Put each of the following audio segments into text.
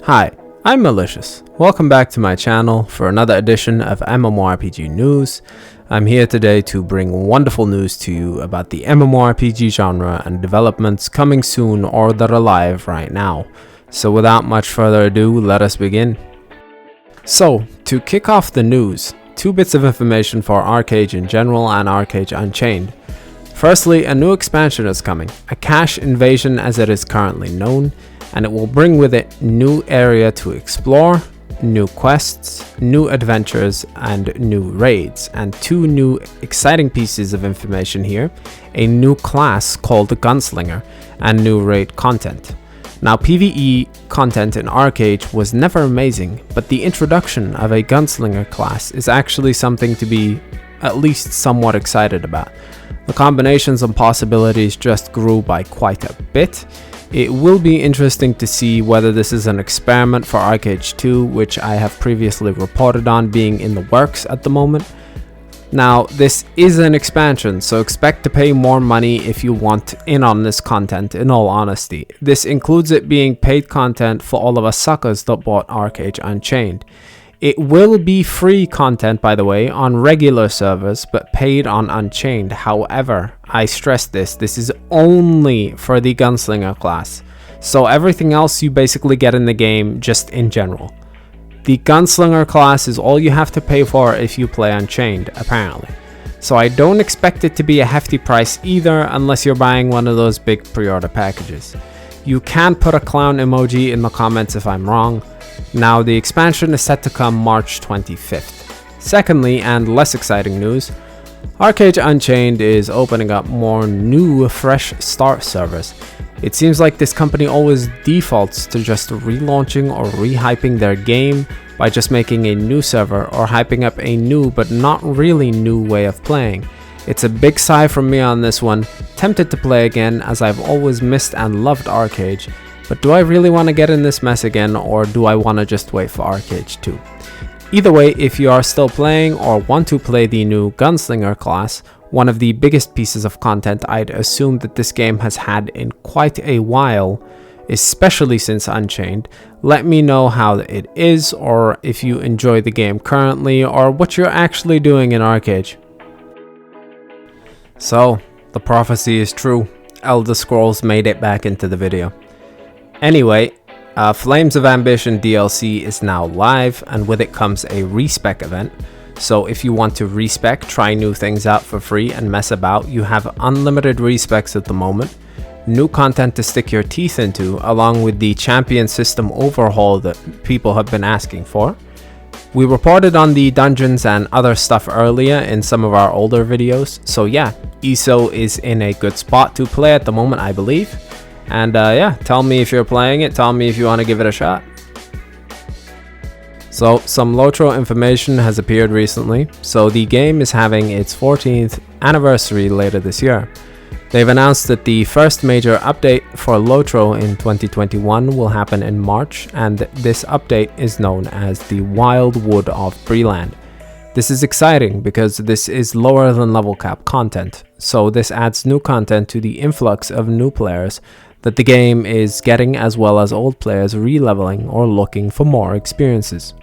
Hi, I'm Malicious. Welcome back to my channel for another edition of MMORPG news. I'm here today to bring wonderful news to you about the MMORPG genre and developments coming soon or that are live right now. So without much further ado, let us begin. So, to kick off the news, two bits of information for Archeage in general and Archeage Unchained. Firstly, a new expansion is coming, a cache invasion as it is currently known, and it will bring with it new area to explore, new quests, new adventures, and new raids, and two new exciting pieces of information here, a new class called the Gunslinger, and new raid content. Now, PvE content in Archeage was never amazing, but the introduction of a Gunslinger class is actually something to be at least somewhat excited about. The combinations and possibilities just grew by quite a bit. It will be interesting to see whether this is an experiment for Archeage 2, which I have previously reported on being in the works at the moment. Now, this is an expansion, so expect to pay more money if you want in on this content, in all honesty. This includes it being paid content for all of us suckers that bought Archeage Unchained. It will be free content, by the way, on regular servers, but paid on Unchained. However, I stress this is only for the Gunslinger class. So everything else you basically get in the game just in general. The Gunslinger class is all you have to pay for if you play Unchained, apparently. So I don't expect it to be a hefty price either, unless you're buying one of those big pre-order packages. You can put a clown emoji in the comments if I'm wrong. Now, the expansion is set to come March 25th. Secondly, and less exciting news, Archeage Unchained is opening up more new fresh start servers. It seems like this company always defaults to just relaunching or rehyping their game by just making a new server or hyping up a new but not really new way of playing. It's a big sigh from me on this one, tempted to play again as I've always missed and loved Archeage, but do I really want to get in this mess again, or do I want to just wait for Archeage 2? Either way, if you are still playing or want to play the new Gunslinger class, one of the biggest pieces of content I'd assume that this game has had in quite a while, especially since Unchained, let me know how it is, or if you enjoy the game currently, or what you're actually doing in Archeage. So, the prophecy is true. Elder Scrolls made it back into the video. Anyway, Flames of Ambition DLC is now live, and with it comes a respec event. So if you want to respec, try new things out for free and mess about, you have unlimited respecs at the moment, new content to stick your teeth into, along with the champion system overhaul that people have been asking for. We reported on the dungeons and other stuff earlier in some of our older videos, so yeah, ESO is in a good spot to play at the moment, I believe. And yeah, tell me if you're playing it, tell me if you want to give it a shot. So, some LOTRO information has appeared recently. So the game is having its 14th anniversary later this year. They've announced that the first major update for LOTRO in 2021 will happen in March, and this update is known as the Wild Wood of Breland. This is exciting because this is lower than level cap content, so this adds new content to the influx of new players that the game is getting, as well as old players re-leveling or looking for more experiences.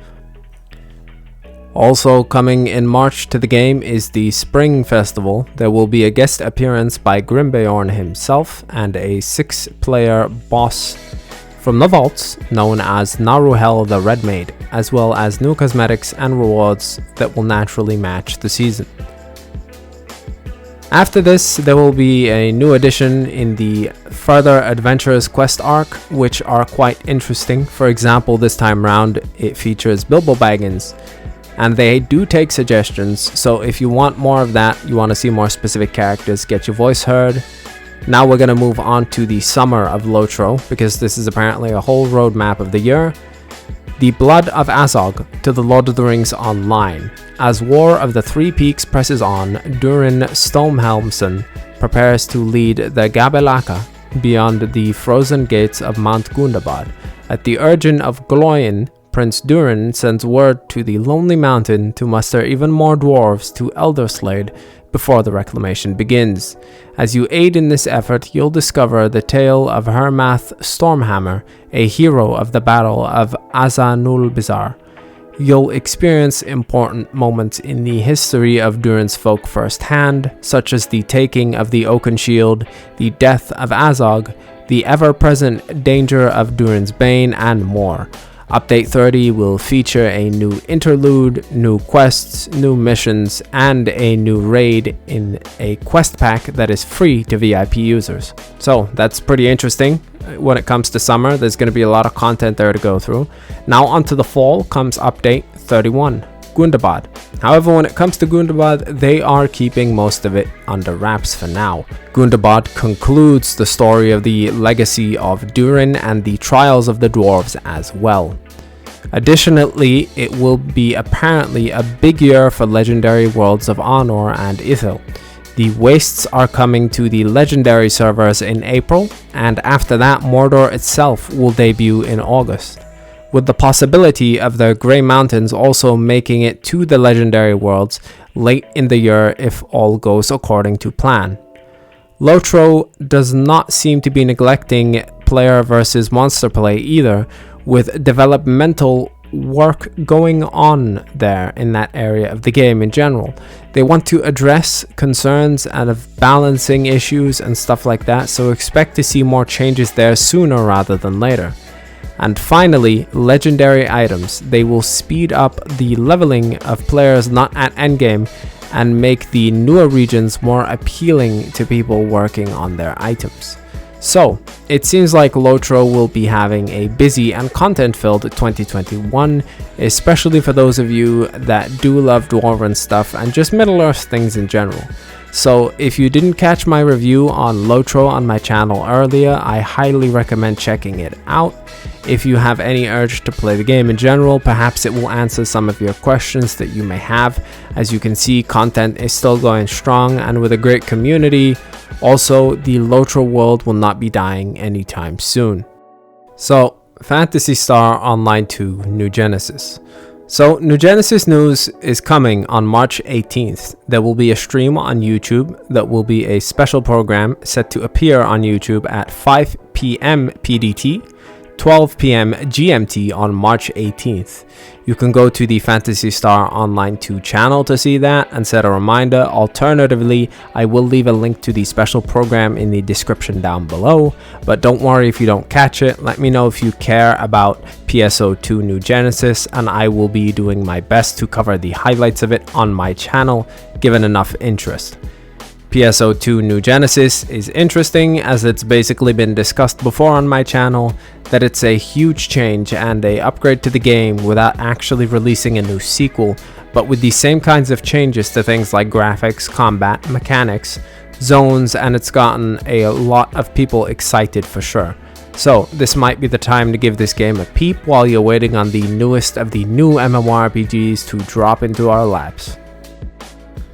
Also coming in March to the game is the Spring Festival. There will be a guest appearance by Grimbeorn himself and a 6-player boss from the vaults known as Naruhel the Red Maid, as well as new cosmetics and rewards that will naturally match the season. After this, there will be a new addition in the Further Adventures quest arc, which are quite interesting. For example, this time round, it features Bilbo Baggins, and they do take suggestions, so if you want more of that, you want to see more specific characters, get your voice heard. Now we're going to move on to the summer of LOTRO, because this is apparently a whole roadmap of the year. The Blood of Azog to the Lord of the Rings Online. As War of the Three Peaks presses on, Durin Stormhelmson prepares to lead the Gabelaka beyond the frozen gates of Mount Gundabad. At the urging of Gloin, Prince Durin sends word to the Lonely Mountain to muster even more dwarves to Elderslade before the reclamation begins. As you aid in this effort, you'll discover the tale of Hermath Stormhammer, a hero of the Battle of Azanulbizar. You'll experience important moments in the history of Durin's folk firsthand, such as the taking of the Oaken Shield, the death of Azog, the ever-present danger of Durin's Bane, and more. Update 30 will feature a new interlude, new quests, new missions, and a new raid in a quest pack that is free to VIP users. So that's pretty interesting. When it comes to summer, there's going to be a lot of content there to go through. Now onto the fall comes update 31, Gundabad. However, when it comes to Gundabad, they are keeping most of it under wraps for now. Gundabad concludes the story of the legacy of Durin and the trials of the dwarves as well. Additionally, it will be apparently a big year for legendary worlds of Honor and Ithil. The Wastes are coming to the legendary servers in April, and after that Mordor itself will debut in August, with the possibility of the Grey Mountains also making it to the legendary worlds late in the year if all goes according to plan. LOTRO does not seem to be neglecting player versus monster play either, with developmental work going on there in that area of the game in general. They want to address concerns and of balancing issues and stuff like that, so expect to see more changes there sooner rather than later. And finally, legendary items. They will speed up the leveling of players not at endgame and make the newer regions more appealing to people working on their items. So, it seems like LOTRO will be having a busy and content-filled 2021, especially for those of you that do love Dwarven stuff and just Middle-earth things in general. So, if you didn't catch my review on LOTRO on my channel earlier, I highly recommend checking it out. If you have any urge to play the game in general, perhaps it will answer some of your questions that you may have. As you can see, content is still going strong and with a great community. Also, the LOTRO world will not be dying anytime soon. So, Phantasy Star Online 2 New Genesis. So, New Genesis news is coming on March 18th. There will be a stream on YouTube that will be a special program set to appear on YouTube at 5 p.m. PDT, 12 p.m. GMT on March 18th. You can go to the Phantasy Star Online 2 channel to see that and set a reminder. Alternatively, I will leave a link to the special program in the description down below. But don't worry if you don't catch it. Let me know if you care about PSO2 New Genesis, and I will be doing my best to cover the highlights of it on my channel, given enough interest. PSO2 New Genesis is interesting, as it's basically been discussed before on my channel, that it's a huge change and a upgrade to the game without actually releasing a new sequel, but with the same kinds of changes to things like graphics, combat, mechanics, zones, and it's gotten a lot of people excited for sure. So this might be the time to give this game a peep while you're waiting on the newest of the new MMORPGs to drop into our laps.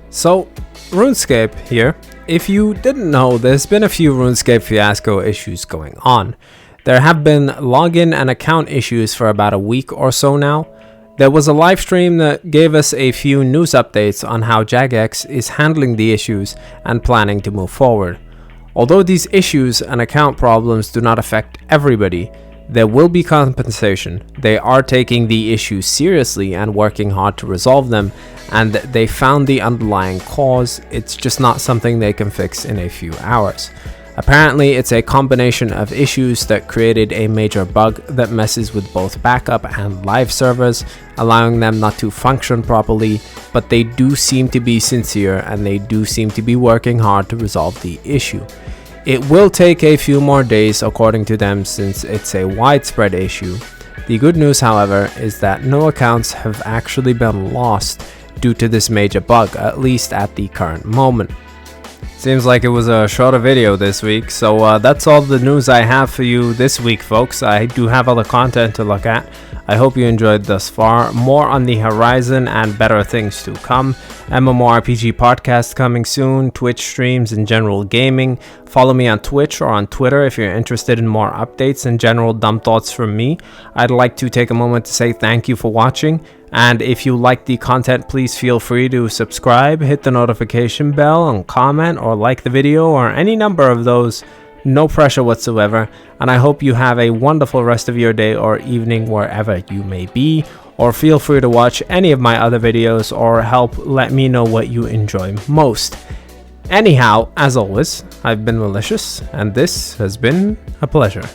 So, RuneScape here. If you didn't know, there's been a few RuneScape fiasco issues going on. There have been login and account issues for about a week or so now. There was a live stream that gave us a few news updates on how Jagex is handling the issues and planning to move forward. Although these issues and account problems do not affect everybody, there will be compensation. They are taking the issues seriously and working hard to resolve them, and they found the underlying cause. It's just not something they can fix in a few hours. Apparently, it's a combination of issues that created a major bug that messes with both backup and live servers, allowing them not to function properly, but they do seem to be sincere and they do seem to be working hard to resolve the issue. It will take a few more days according to them, since it's a widespread issue. The good news, however, is that no accounts have actually been lost due to this major bug, at least at the current moment. Seems like it was a shorter video this week, so that's all the news I have for you this week, folks. I do have other content to look at. I hope you enjoyed thus far. More on the horizon and better things to come. MMORPG podcast coming soon, Twitch streams and general gaming. Follow me on Twitch or on Twitter if you're interested in more updates and general dumb thoughts from me. I'd like to take a moment to say thank you for watching. And if you like the content, please feel free to subscribe, hit the notification bell, and comment or like the video or any number of those. No pressure whatsoever. And I hope you have a wonderful rest of your day or evening wherever you may be. Or feel free to watch any of my other videos or help let me know what you enjoy most. Anyhow, as always, I've been Malicious, and this has been a pleasure.